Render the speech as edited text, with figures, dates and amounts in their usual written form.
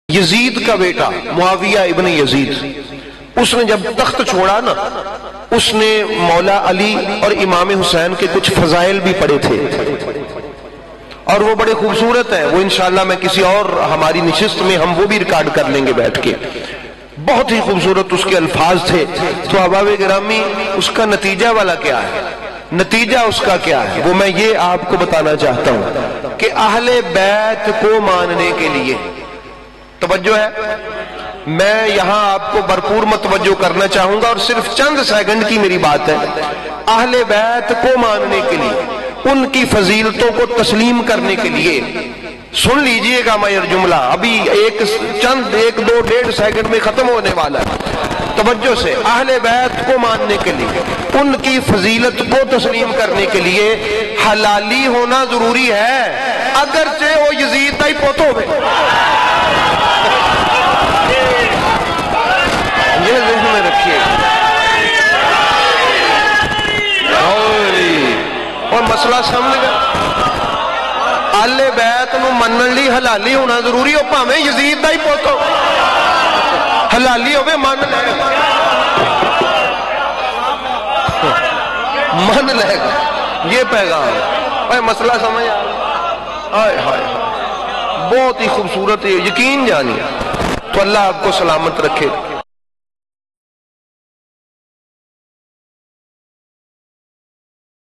یزید کا بیٹا معاویہ ابن یزید، اس نے جب تخت چھوڑا نا، اس نے مولا علی اور امام حسین کے کچھ فضائل بھی پڑھے تھے، اور وہ بڑے خوبصورت ہیں. وہ انشاءاللہ میں کسی اور ہماری نشست میں ہم وہ بھی ریکارڈ کر لیں گے بیٹھ کے. بہت ہی خوبصورت اس کے الفاظ تھے. تو احباب گرامی، اس کا نتیجہ والا کیا ہے؟ نتیجہ اس کا کیا ہے وہ میں یہ آپ کو بتانا چاہتا ہوں کہ اہل بیت کو ماننے کے لیے توجہ ہے. میں یہاں آپ کو بھرپور متوجہ کرنا چاہوں گا، اور صرف چند سیکنڈ کی میری بات ہے. اہل بیت کو ماننے کے لیے، ان کی فضیلتوں کو تسلیم کرنے کے لیے، سن لیجئے گا میں یہ جملہ ابھی ایک دو ڈیڑھ سیکنڈ میں ختم ہونے والا ہے. توجہ سے، اہل بیت کو ماننے کے لیے، ان کی فضیلت کو تسلیم کرنے کے لیے حلالی ہونا ضروری ہے، اگرچہ وہ یزید ہی پوت ہوئے. یہ ذہن میں رکھیے. اور مسئلہ سمجھ گئے؟ اہل بیت نو منن لی حلالی ہونا ضروری ہو، پاویں یزید دا ہی پوت ہو، حلالی ہوے من لے گا. یہ پیغام ہے. مسئلہ سمجھ آئے؟ ہائے بہت ہی خوبصورت ہے. یقین جانیے. تو اللہ آپ کو سلامت رکھے.